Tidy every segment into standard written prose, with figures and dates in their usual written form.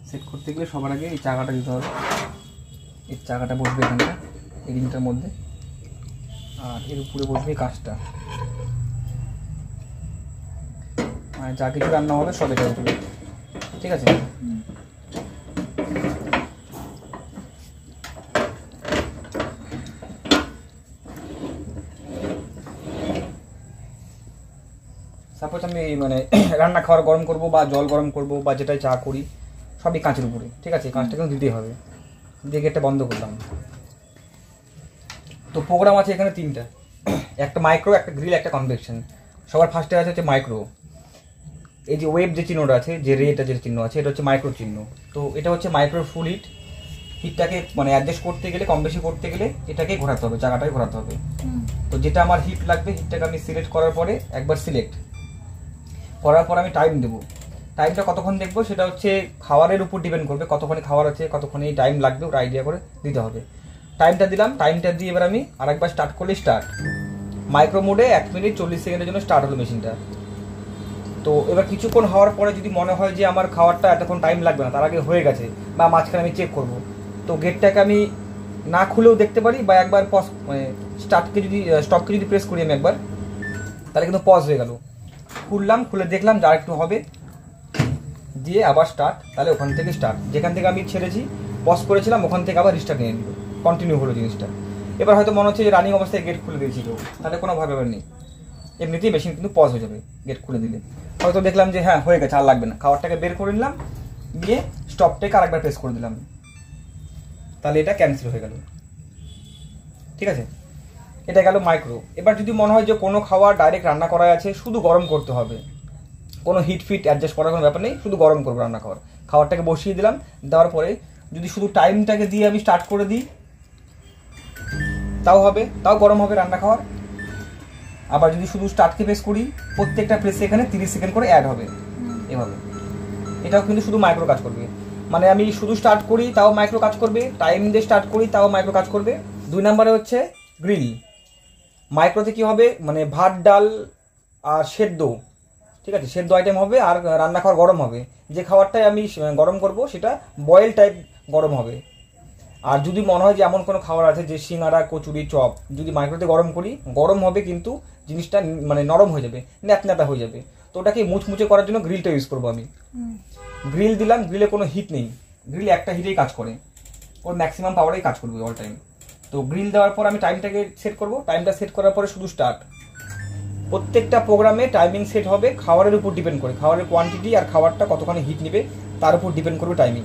Set করতে গেলে সবার আগে এই চাকাটা দিতে হবে। এই চাকাটা বসবে এখানটা এই রিংটার মধ্যে, আর এর উপরে বসবে কাঁচটা। মানে যা কিছু রান্না হবে সব এটা উপরে, ঠিক আছে? সাপোজ আমি মানে রান্না খাবার গরম করব বা জল গরম করব বা যেটাই চা করি সবই কাঁচের উপরে, ঠিক আছে? কাঁচটা কিন্তু দিতেই হবে। দিয়ে গেটটা বন্ধ করলাম। তো প্রোগ্রাম আছে এখানে তিনটা, একটা মাইক্রো, একটা গ্রিল, একটা কনভেকশন। সবার ফার্স্টে আছে হচ্ছে মাইক্রো। এই যে ওয়েব যে চিহ্নটা আছে, যে রেটা যে চিহ্ন আছে, এটা হচ্ছে মাইক্রো চিহ্ন। তো এটা হচ্ছে মাইক্রোর ফুল হিট। হিটটাকে মানে অ্যাডজাস্ট করতে গেলে, কম বেশি করতে গেলে এটাকে ঘোরাতে হবে, জায়গাটাকে ঘোরাতে হবে। তো যেটা আমার হিট লাগবে, হিটটাকে আমি সিলেক্ট করার পরে একবার সিলেক্ট করার পর আমি টাইম দেবো। টাইমটা কতক্ষণ দেখবো সেটা হচ্ছে খাবারের উপর ডিপেন্ড করবে, কতক্ষণে খাবার আছে, কতক্ষণে এই টাইম লাগবে, ওটা আইডিয়া করে দিতে হবে। টাইমটা দিলাম, টাইমটা দিয়ে এবার আমি আরেকবার স্টার্ট করলে স্টার্ট। মাইক্রো মোডে 1 মিনিট 40 সেকেন্ডের জন্য স্টার্ট হলো মেশিনটা। তো এবার কিছুক্ষণ হওয়ার পরে যদি মনে হয় যে আমার খাবারটা এতক্ষণ টাইম লাগবে না, তার আগে হয়ে গেছে, বা মাঝখানে আমি চেক করব, তো গেটটাকে আমি না খুলেও দেখতে পারি, বা একবার পজ মানে স্টার্টকে যদি স্টপকে যদি প্রেস করি আমি একবার, তাহলে কিন্তু পজ হয়ে গেল। খুললাম, খুলে দেখলাম যা একটু হবে, দিয়ে আবার স্টার্ট, তাহলে ওখান থেকে স্টার্ট। যেখান থেকে আমি ছেড়েছি পজ করেছিলাম ওখান থেকে আবার রিস্টার্ট নিয়ে নিল, কন্টিনিউ হলো জিনিসটা। এবার হয়তো মনে হচ্ছে যে রানিং অবস্থায় গেট খুলে দিয়েছি কেউ, তাহলে কোনো ভয় ব্যাপার নেই, এমনিতেই মেশিন কিন্তু পজ হয়ে যাবে গেট খুলে দিলে। হয়তো দেখলাম যে হ্যাঁ হয়ে গেছে, আর লাগবে না, খাবারটাকে বের করে নিলাম, দিয়ে স্টপটাকে আরেকবার প্রেস করে দিলাম, তাহলে এটা ক্যান্সেল হয়ে গেল, ঠিক আছে? এটা গেল মাইক্রো। এবার যদি মনে হয় যে কোনো খাবার ডাইরেক্ট রান্না করা আছে, শুধু গরম করতে হবে, কোনো হিট ফিট অ্যাডজাস্ট করার কোনো ব্যাপার নেই, শুধু গরম করবো রান্না খাবার, খাবারটাকে বসিয়ে দিলাম। দেওয়ার পরে যদি শুধু টাইমটাকে দিয়ে আমি স্টার্ট করে দিই তাও হবে, তাও গরম হবে রান্না খাবার। আবার যদি শুধু স্টার্টকে প্রেস করি, প্রত্যেকটা প্রেসে এখানে 30 সেকেন্ড করে অ্যাড হবে, এভাবে। এটাও কিন্তু শুধু মাইক্রো কাজ করবে, মানে আমি শুধু স্টার্ট করি তাও মাইক্রো কাজ করবে, টাইম দিয়ে স্টার্ট করি তাও মাইক্রো কাজ করবে। 2 নম্বরে হচ্ছে গ্রিল। মাইক্রোতে কি হবে, মানে ভাত ডাল আর সেদ্ধ, ঠিক আছে, সেদ্ধ আইটেম হবে, আর রান্না খাবার গরম হবে। যে খাবারটাই আমি গরম করব সেটা বয়েল টাইপ গরম হবে। আর যদি মনে হয় যে এমন কোনো খাবার আছে যে সিঙ্গারা, কচুরি, চপ, যদি মাইক্রোতে গরম করি, গরম হবে কিন্তু জিনিসটা মানে নরম হয়ে যাবে, ন্যাতা হয়ে যাবে। তো ওটাকে মুচমুচে করার জন্য গ্রিলটা ইউজ করবো আমি। গ্রিল দিলাম, গ্রিলে কোনো হিট নেই, গ্রিল একটা হিটেই কাজ করে, ওর ম্যাক্সিমাম পাওয়ারেই কাজ করবে অল টাইম। তো গ্রিল দেওয়ার পর আমি টাইমটাকে সেট করব, টাইমটা সেট করার পরে শুধু স্টার্ট। প্রত্যেকটা প্রোগ্রামে টাইমিং সেট হবে খাবারের উপর ডিপেন্ড করে, খাবারের কোয়ান্টিটি আর খাবারটা কতখানি হিট নেবে তার উপর ডিপেন্ড করবে টাইমিং।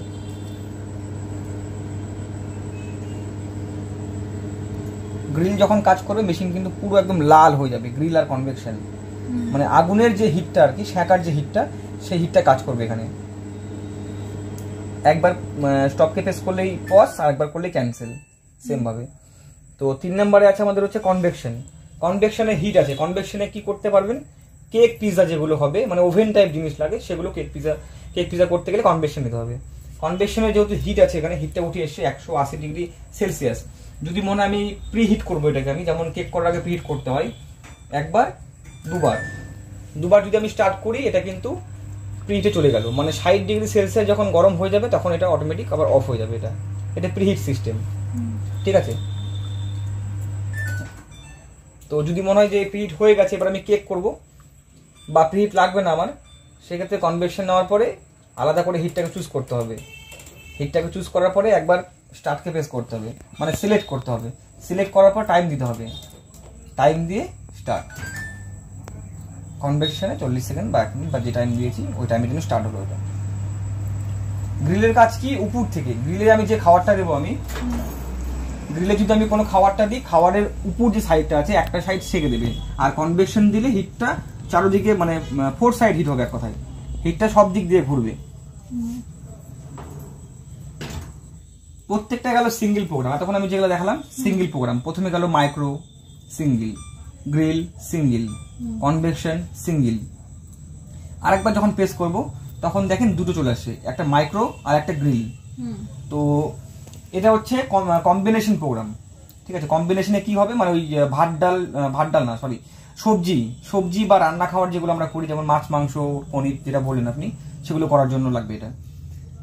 গ্রিল যখন কাজ করবে মেশিন কিন্তু পুরো একদম লাল হয়ে যাবে, গ্রিল আর কনভেকশন, মানে আগুনের যে হিটটা আর কি, সেঁকার যে হিটটা, সেই হিটটা কাজ করবে এখানে। একবার স্টপকে প্রেস করলেই পজ, আর একবার করলেই ক্যান্সেল, সেম ভাবে। তো 3 নম্বরে আছে আমাদের হচ্ছে কনভেকশন। কনভেকশনে হিট আছে, কনভেকশনে কি করতে পারবেন, কেক পিজা যেগুলো হবে, মানে ওভেন টাইপ জিনিস লাগে, সেগুলো কেক পিজা করতে গেলে কনভেকশন নিতে হবে। কনভেকশনে যেহেতু হিট আছে, এখানে হিটটা উঠে এসছে 180 ডিগ্রি সেলসিয়াস। যদি মনে আমি প্রি হিট করবো এটাকে, আমি যেমন কেক করার আগে প্রি হিট করতে হয় একবার দুবার যদি আমি স্টার্ট করি, এটা কিন্তু প্রি হিটে চলে গেল, মানে 60 ডিগ্রি সেলসিয়াস যখন গরম হয়ে যাবে তখন এটা অটোমেটিক আবার অফ হয়ে যাবে। এটা প্রি হিট সিস্টেম, ঠিক আছে? তো যদি মনে হয় যে প্রিহিট হয়ে গেছে, এবার আমি কেক করব বা প্রিহিট লাগবে না আমার, সেক্ষেত্রে কনভেকশন নেওয়ার পরে আলাদা করে হিটটাকে চুজ করতে হবে। হিটটাকে চুজ করার পরে একবার স্টার্টকে প্রেস করতে হবে, মানে সিলেক্ট করতে হবে। সিলেক্ট করার পর টাইম দিতে হবে, টাইম দিয়ে স্টার্ট। কনভেকশনে 40 সেকেন্ড বা 1 মিনিট বা যে টাইম দিয়েছি ওই টাইমের জন্য স্টার্ট হলো ওটা। গ্রিলের কাজ কি, উপর থেকে গ্রিলে আমি যে খাবারটা দেবো, আমি গ্রিলে যদি আমি কোনো খাবারটা দিই, খাবারের উপর যে সাইডটা আছে একটা সাইড সেকে দেবে, আর কনভেকশন দিলে হিটটা চারোদিকে মানে 4 সাইড হিট হবে, এক কথায় হিটটা সব দিক দিয়ে ঘুরবে। প্রত্যেকটা গেল সিঙ্গেল প্রোগ্রাম। এতক্ষণ আমি যেগুলো দেখালাম সিঙ্গেল প্রোগ্রাম। প্রথমে গেল micro single, grill single, convection single. আরেকবার যখন প্রেস করব তখন দেখেন দুটো চলে আসছে, একটা মাইক্রো আর একটা গ্রিল। তো এটা হচ্ছে কম্বিনেশন প্রোগ্রাম, ঠিক আছে? কম্বিনেশনে কি হবে, মানে ওই ভাত ডাল না সরি সবজি বা রান্না খাওয়ার যেগুলো আমরা করি, যেমন মাছ, মাংস, পনির যেটা বললেন আপনি, সেগুলো করার জন্য লাগবে এটা।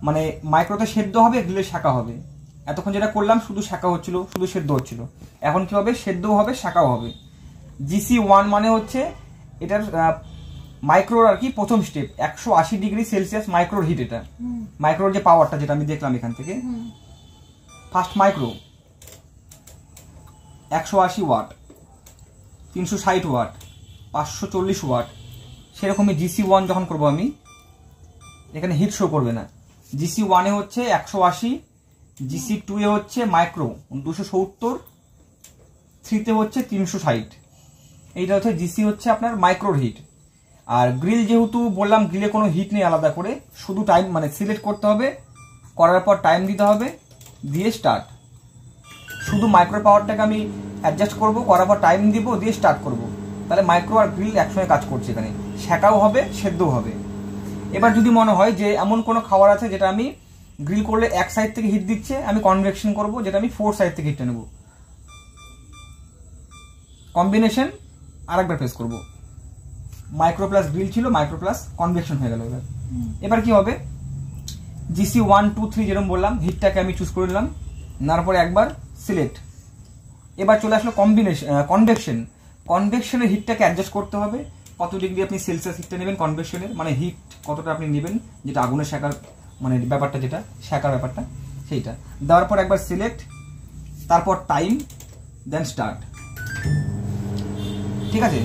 মানে মাইক্রোতে সেদ্ধ হবে, গ্রিলে শাঁকা হবে। এতক্ষণ যেটা করলাম শুধু শাঁকা হচ্ছিল, শুধু সেদ্ধ হচ্ছিল। এখন কি হবে, সেদ্ধও হবে, শাঁকাও হবে। GC1 মানে হচ্ছে এটার মাইক্রোর আর কি প্রথম স্টেপ, 180 ডিগ্রি সেলসিয়াস মাইক্রোর হিট। এটা মাইক্রোর যে পাওয়ারটা যেটা আমি দেখলাম এখান থেকে, first micro 180 watt, 360 watt, 540 watt. সেরকমই GC1 যখন করবো আমি, এখানে হিট শো করবে না। GC1 এ হচ্ছে 180, GC2 এ হচ্ছে মাইক্রো 270, 3 হচ্ছে 360। এইটা হচ্ছে GC হচ্ছে আপনার মাইক্রোর হিট। আর গ্রিল যেহেতু বললাম গ্রিলে কোনো হিট নেই আলাদা করে, শুধু টাইম মানে সিলেক্ট করতে হবে, করার পর টাইম দিতে হবে, দিয়ে স্টার্ট। শুধু মাইক্রো পাওয়ারটাকে আমি অ্যাডজাস্ট করব, করার পর টাইম দিব, দিয়ে স্টার্ট করব। তাহলে মাইক্রো আর গ্রিল একসঙ্গে কাজ করছে, এখানে শাঁকাও হবে, সেদ্ধও হবে। এবার যদি মনে হয় যে এমন কোনো খাবার আছে যেটা আমি গ্রিল করলে এক সাইড থেকে হিট দিচ্ছে, আমি কনভেকশন করব, যেটা আমি 4 সাইড থেকে হিটটা নেব। কম্বিনেশন আরেকবার প্রেস করব। মাইক্রো প্লাস গ্রিল ছিল, মাইক্রো প্লাস কনভেকশন হয়ে গেল। এবার কি হবে, GC1 2 3 যেরকম বললাম, হিটটাকে আমি চুজ করে নিলাম, নেওয়ার পরে একবার সিলেক্ট। এবার চলে আসলো কনভেকশন। কনভেকশনের হিটটাকে অ্যাডজাস্ট করতে হবে, কত ডিগ্রি আপনি সেলসিয়াস হিটটা নেবেন কনভেকশনের, মানে হিট কতটা আপনি নেবেন, যেটা আগুনের শাঁকার মানে ব্যাপারটা, যেটা শাঁকার ব্যাপারটা সেইটা দেওয়ার পর একবার সিলেক্ট, তারপর টাইম, দেন স্টার্ট। ঠিক আছে,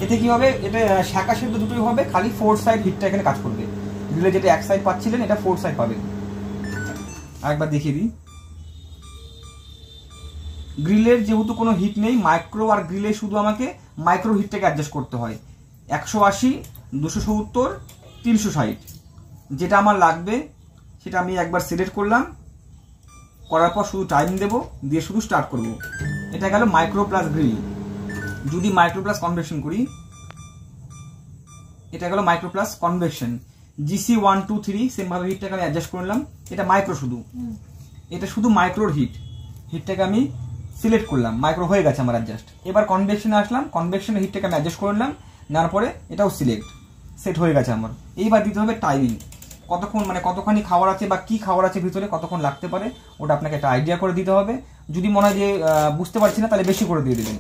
এতে কি হবে, এটা শাঁকা সেদ্ধ দুটোই হবে, খালি 4 সাইড হিটটা এখানে কাজ করবে। গ্রিলে যেটা এক সাইড পাচ্ছিলেন, এটা 4 সাইড পাবেন। আরেকবার দেখিয়ে দিই, গ্রিলের যেহেতু কোনো হিট নেই, মাইক্রো আর গ্রিলে শুধু আমাকে মাইক্রো হিটটাকে অ্যাডজাস্ট করতে হয়। 180, 270, 360 যেটা আমার লাগবে সেটা আমি একবার সিলেক্ট করলাম, করার পর শুধু টাইম দেব, দিয়ে শুধু স্টার্ট করব। এটা গেল মাইক্রো প্লাস গ্রিল। যদি মাইক্রো প্লাস কনভেকশন করি, এটা গেল micro plus convection. GC1 2 3 same ভাবে হিটটাকে আমি অ্যাডজাস্ট করলাম, এটা মাইক্রো শুধু, এটা শুধু মাইক্রোর হিটটাকে আমি সিলেক্ট করলাম, মাইক্রো হয়ে গেছে আমার অ্যাডজাস্ট। এবার কনভেকশনে আসলাম, কনভেকশনের হিটটাকে আমি অ্যাডজাস্ট করে নিলাম, নেওয়ার পরে এটাও সিলেক্ট, সেট হয়ে গেছে আমার। এইবার দিতে হবে টাইমিং, কতক্ষণ মানে কতখানি খাবার আছে বা কি খাবার আছে ভিতরে, কতক্ষণ লাগতে পারে, ওটা আপনাকে একটা আইডিয়া করে দিতে হবে। যদি মনে হয় যে বুঝতে পারছি না, তাহলে বেশি করে দিয়ে দেবেন,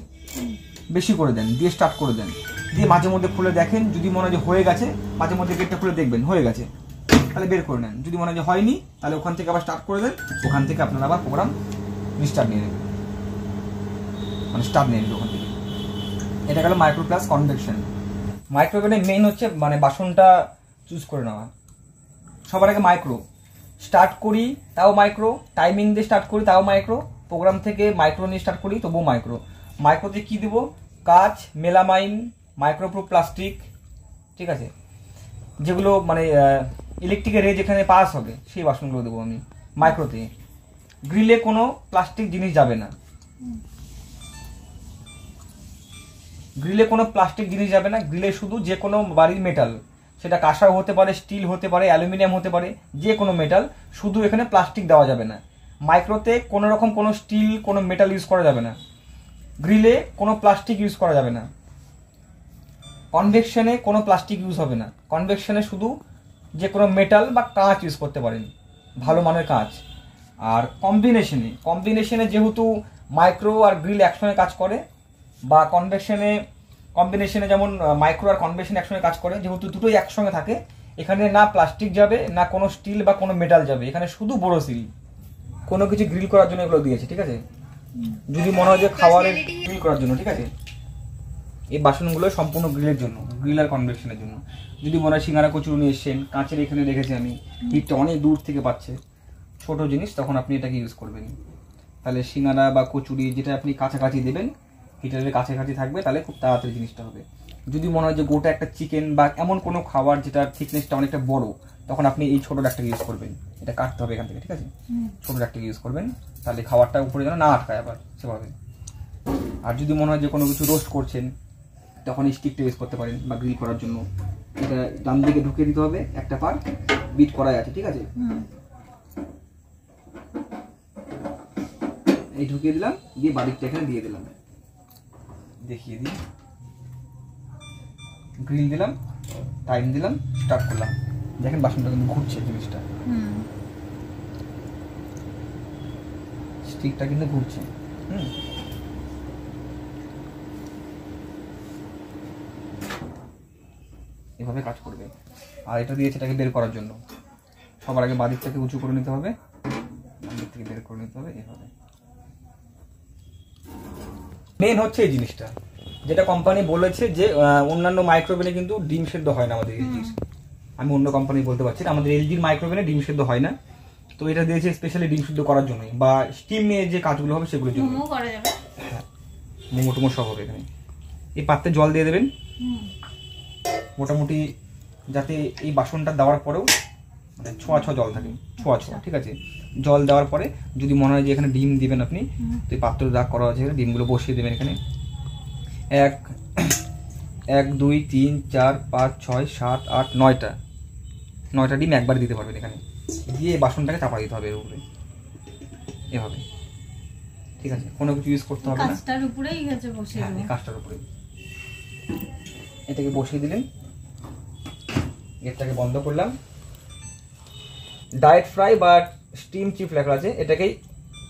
বেশি করে দেন, দিয়ে স্টার্ট করে দেন, দিয়ে মাঝে মধ্যে খুলে দেখেন। যদি মনে হয় যে হয়ে গেছে, মাঝে মধ্যে গেটটা খুলে দেখবেন হয়ে গেছে, তাহলে বের করে নেন। যদি মনে হয় যে হয়নি, তাহলে ওখান থেকে আবার স্টার্ট করে দেন, ওখান থেকে আপনারা আবার প্রোগ্রাম রিস্টার্ট নিয়ে নেবেন, মানে স্টার্ট নিয়ে নেবেন ওখান থেকে। এটা গেল মাইক্রো প্লাস কনভেকশন। মাইক্রোওভেনের মেইন হচ্ছে মানে বাসনটা চুজ করে নেওয়া। সবার আগে মাইক্রো স্টার্ট করি, তাও মাইক্রো, টাইমিং দিয়ে স্টার্ট করি, তাও মাইক্রো, প্রোগ্রাম থেকে মাইক্রো নিয়ে স্টার্ট করি, তবুও মাইক্রো। মাইক্রোতে কি দিব, কাঁচ, মেলামাইন, মাইক্রোপ্রুফ প্লাস্টিক, ঠিক আছে, যেগুলো মানে ইলেকট্রিকের রে যেখানে পাস হবে সেই বাসনগুলো দেবো আমি মাইক্রোতে। গ্রিলে কোনো প্লাস্টিক জিনিস যাবে না, গ্রিলে কোনো প্লাস্টিক জিনিস যাবে না। গ্রিলে শুধু যে কোনো বাড়ির মেটাল, সেটা কাঁসাও হতে পারে, স্টিল হতে পারে, অ্যালুমিনিয়াম হতে পারে, যে কোনো মেটাল, শুধু এখানে প্লাস্টিক দেওয়া যাবে না। মাইক্রোতে কোনো রকম কোনো স্টিল, কোনো মেটাল ইউজ করা যাবে না। গ্রিলে কোনো প্লাস্টিক ইউজ করা যাবে না। কনভেকশনে কোনো প্লাস্টিক ইউজ হবে না। কনভেকশনে শুধু যে কোনো মেটাল বা কাঁচ ইউজ করতে পারেন, ভালো মানের কাঁচ। আর কম্বিনেশনে যেহেতু মাইক্রো আর গ্রিল একসঙ্গে কাজ করে, বা কম্বিনেশনে যেমন মাইক্রো আর কনভেকশন একসঙ্গে কাজ করে, যেহেতু দুটোই একসঙ্গে থাকে, এখানে না প্লাস্টিক যাবে, না কোনো স্টিল বা কোনো মেটাল যাবে, এখানে শুধু বোরোসিল। কোনো কিছু গ্রিল করার জন্য এগুলো দিয়েছে, ঠিক আছে। যদি মনে হয় যে খাবারের গ্রিল করার জন্য, ঠিক আছে, এই বাসনগুলো সম্পূর্ণ গ্রিলের জন্য, গ্রিল আর কনভেকশনের জন্য। যদি মনে হয় সিঙ্গারা কচুরি নিয়ে এসছেন, কাঁচের এখানে রেখেছি আমি, হিটটা অনেক দূর থেকে পাচ্ছে, ছোট জিনিস, তখন আপনি এটাকে ইউজ করবেন। তাহলে সিঙ্গারা বা কচুরি যেটা আপনি কাছাকাছি দেবেন, হিটারের কাছাকাছি থাকবে, তাহলে খুব তাড়াতাড়ি জিনিসটা হবে। যদি মনে হয় যে গোটা একটা চিকেন বা এমন কোনো খাবার যেটা থিকনেসটা অনেকটা বড়, তখন আপনি এই ছোট একটা ইউজ করবেন। এটা কাটতে হবে এখান থেকে, ঠিক আছে, ছোট একটা ইউজ করবেন, তাহলে খাবারটা উপরে যেন না আটকায় আবার সেভাবে। আর যদি মনে হয় যে কোনো কিছু রোস্ট করছেন, তখন স্টিকটা ইউজ করতে পারেন, বা গ্রিল করার জন্য। এটা ডান দিকে ঢুকিয়ে দিতে হবে, একটা পার বিট করাই আছে, ঠিক আছে, এই ঢুকিয়ে দিলাম, দিয়ে বাড়িটা এখানে দিয়ে দিলাম, দেখিয়ে দিই, গ্রিল দিলাম, টাইম দিলাম, স্টার্ট করলাম, দেখেন বাসনটা কিন্তু ঘুরছে জিনিসটা, স্টিকটা কিন্তু ঘুরছে। এভাবে কাজ করবে। আর এটা দিয়েছে এটাকে বের করার জন্য, সবার আগে বাদিকটাকে উঁচু করে নিতে হবে, বাদিক থেকে বের করে নিতে হবে এভাবে। মেন হচ্ছে এই জিনিসটা যেটা কোম্পানি বলেছে যে অন্যান্য মাইক্রোওভেনে কিন্তু ডিম সেদ্ধ হয় না আমাদের এলজির, আমি অন্য কোম্পানি বলতে পারছি না, আমাদের এলজির মাইক্রোওভেনে ডিম সেদ্ধ হয় না। তো এটা দিয়েছে স্পেশালি ডিম সেদ্ধ করার জন্য বা স্টিম নিয়ে যে কাজগুলো হবে সেগুলোর জন্য। হ্যাঁ, মোমো টোমো সব হবে এখানে। এই পাত্রে জল দিয়ে দেবেন মোটামুটি, যাতে এই বাসনটা দেওয়ার পরেও মানে ছোঁয়া জল থাকে, ছোঁয়া, ঠিক আছে। জল দেওয়ার পরে যদি মনে হয় যে এখানে ডিম দিবেন আপনি, তো এই পাত্র দাগ করা আছে, ডিমগুলো বসিয়ে দেবেন এখানে। 1 2 3 4 5 6 7 8 9টা ডিম একবার দিতে পারবেন এখানে, দিয়ে বাসনটাকে চাপা দিতে হবে এর উপরে এভাবে, ঠিক আছে। কোনো কিছু ইউজ করতে হবে না, কাজটার উপরেই গেছে বসিয়ে দেবেন, কাজটার উপরে এটাকে বসিয়ে দিলেন। গেটটাকে বন্ধ করলাম। ডায়েট ফ্রাই বা স্টিম চিপ লেখা আছে, এটাকেই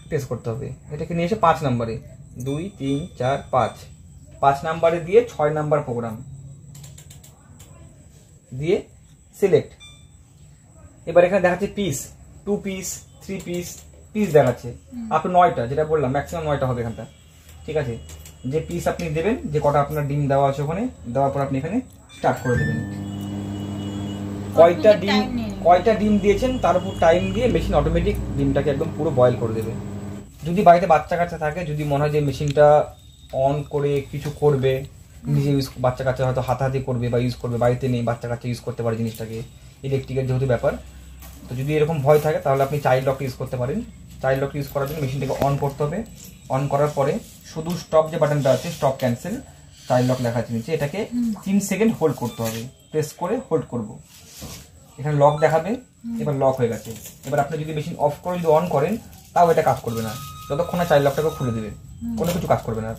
টেস্ট করতে হবে। এটাকে নিয়ে এসে 5 নম্বরে 2 3 4 5 নম্বরে দিয়ে 6 নাম্বার প্রোগ্রাম দিয়ে সিলেক্ট। এবার এখানে দেখাচ্ছে পিস, 2 পিস 3 পিস পিস দেখাচ্ছে। আপনি 9টা যেটা বললাম ম্যাক্সিমাম 9টা হবে এখানটা, ঠিক আছে। যে পিস আপনি দেবেন, যে কটা আপনার ডিম দেওয়া আছে ওখানে দেওয়ার পর আপনি এখানে স্টার্ট করে দেবেন। কয়টা ডিম দিয়েছেন তার উপর টাইম দিয়ে মেশিন অটোমেটিক ডিমটাকে একদম পুরো বয়েল করে দেবে। যদি বাড়িতে বাচ্চা কাচ্চা থাকে, যদি মনে হয় যে মেশিনটা অন করে কিছু করবে, নিজে ইউজ, বাচ্চা কাচ্চা হয়তো হাতাহাতি করবে বা ইউজ করবে, বাড়িতে নেই বাচ্চা কাচ্চা ইউজ করতে পারে জিনিসটাকে, ইলেকট্রিকের যেহেতু ব্যাপার, তো যদি এরকম ভয় থাকে তাহলে আপনি চাইল্ড লক ইউজ করতে পারেন। চাইল্ড লক ইউজ করার জন্য মেশিনটাকে অন করতে হবে। অন করার পরে শুধু স্টপ যে বাটনটা আছে, স্টপ ক্যান্সেল চাইল্ড লক লেখা আছে নিচে, এটাকে 3 সেকেন্ড হোল্ড করতে হবে, প্রেস করে হোল্ড করব। এখানে লক দেখাবে, এবার লক হয়ে গেছে। এবার আপনি যদি মেশিন অফ করে যদি অন করেন তাও এটা কাজ করবে না, যতক্ষণ না চাইল্ড লকটাকে খুলে দেবে, কোনো কিছু কাজ করবে না,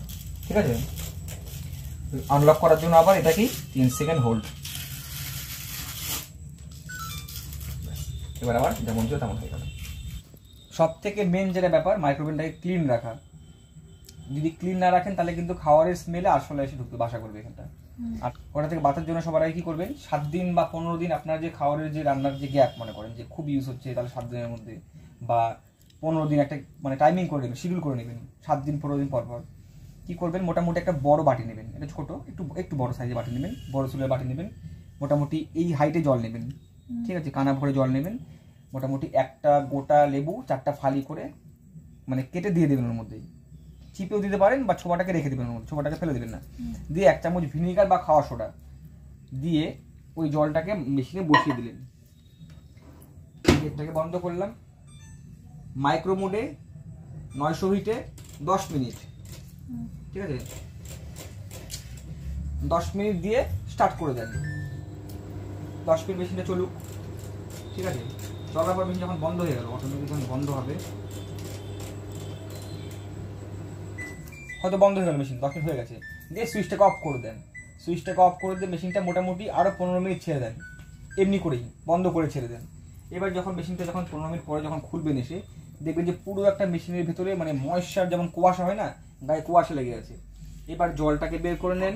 ঠিক আছে। আনলক করার জন্য আবার এটাকে 3 সেকেন্ড হোল্ড, এবার আবার যেমন ছিল তেমন হয়ে গেল। সব থেকে মেন যেটা ব্যাপার, মাইক্রোওভেনটাকে ক্লিন রাখা। যদি ক্লিন না রাখেন তাহলে কিন্তু খাবারের স্মেলে আরশোলা এসে ঢুকতে বাসা করবে এখানটা। আর ওটা থেকে বাঁচার জন্য সবার আগে কি করবেন, 7 দিন বা 15 দিন আপনার যে খাবারের যে রান্নার যে গ্যাপ মনে করেন যে খুব ইউজ হচ্ছে, তাহলে 7 দিনের মধ্যে বা 15 দিন একটা মানে টাইমিং করে নেবেন, শিডিউল করে নেবেন। 7 দিন 15 দিন পর পর কি করবেন, মোটামুটি একটা বড় বাটি নেবেন, এটা ছোট একটু বড় সাইজের বাটি নেবেন, বড় চুলের বাটি নেবেন, মোটামুটি এই হাইটে জল নেবেন, ঠিক আছে, কানা ভরে জল নেবেন। মোটামুটি একটা গোটা লেবু 4টা ফালি করে মানে কেটে দিয়ে দেবেন ওর মধ্যে, চিপেও দিতে পারেন বা ছোবাটাকে রেখে দেবেন ওর মধ্যে, ছোবাটাকে ফেলে দেবেন না, দিয়ে 1 চামচ ভিনিগার বা খাওয়া সোডা দিয়ে ওই জলটাকে মেশিনে বসিয়ে দিলেন। গেটটাকে বন্ধ করলাম। মাইক্রো মোডে 900 হিটে 10 মিনিট, ঠিক আছে, 10 মিনিট দিয়ে স্টার্ট করে দেন। 10 মিনিট মেশিনটা চলুক, ঠিক আছে। চলার পর মেশিন যখন বন্ধ হয়ে গেল, অটোমেটিক যখন বন্ধ হবে, হয়তো বন্ধ হয়ে গেল মেশিন, 10 মিনিট হয়ে গেছে, দিয়ে সুইচটাকে অফ করে দেন। সুইচটাকে অফ করে দিয়ে মেশিনটা মোটামুটি আরও 15 মিনিট ছেড়ে দেন, এমনি করেই বন্ধ করে ছেড়ে দেন। এবার যখন মেশিনটা যখন 15 মিনিট পরে যখন খুলবেন এসে দেখবেন যে পুরো একটা মেশিনের ভেতরে মানে ময়েশ্চার, যেমন কুয়াশা হয় না, গায়ে কুয়াশা লেগে আছে। এবার জলটাকে বের করে নেন,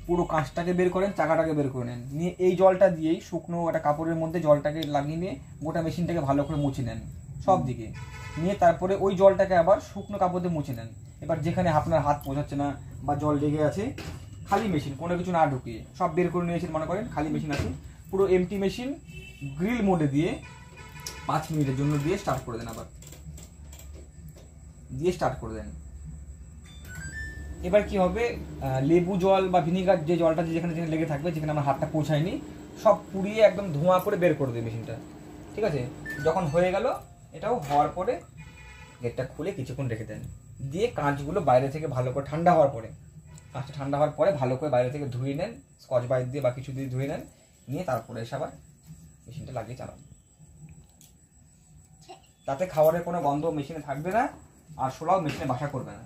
পুরো কাঁচটাকে বের করেন, চাকাটাকে বের করে নেন, নিয়ে এই জলটা দিয়েই শুকনো একটা কাপড়ের মধ্যে জলটাকে লাগিয়ে নিয়ে গোটা মেশিনটাকে ভালো করে মুছে নেন সব দিকে, নিয়ে তারপরে ওই জলটাকে আবার শুকনো কাপড় দিয়ে মুছে নেন। এবার যেখানে আপনার হাত পৌঁছাচ্ছে না বা জল লেগে আছে, খালি মেশিন, কোনো কিছু না ঢুকিয়ে সব বের করে নিয়েছেন মনে করেন, খালি মেশিন আছে, পুরো এমটি মেশিন গ্রিল মোডে দিয়ে 5 মিনিটের জন্য দিয়ে স্টার্ট করে দেন, আবার দিয়ে স্টার্ট করে দেন। এবার কি হবে, লেবু জল বা ভিনিগার যে জলটা যেখানে যেখানে লেগে থাকবে, যেখানে আমার হাতটা পৌঁছায়নি, সব পুড়িয়ে একদম ধোঁয়া করে বের করে দেবে মেশিনটা, ঠিক আছে। যখন হয়ে গেল, এটাও হওয়ার পরে গেটটা খুলে কিছুক্ষণ রেখে দেন, দিয়ে কাঁচগুলো বাইরে থেকে ভালো করে ঠান্ডা হওয়ার পরে, কাঁচটা ঠান্ডা হওয়ার পরে ভালো করে বাইরে থেকে ধুয়ে নেন, স্কচ বাইট দিয়ে বা কিছু দিয়ে ধুয়ে নেন, নিয়ে তারপরে এসে আবার মেশিনটা লাগিয়ে চালান। তাতে খাবারের কোনো গন্ধ মেশিনে থাকবে না, আর শোলাও মেশিনে বাসা করবে না।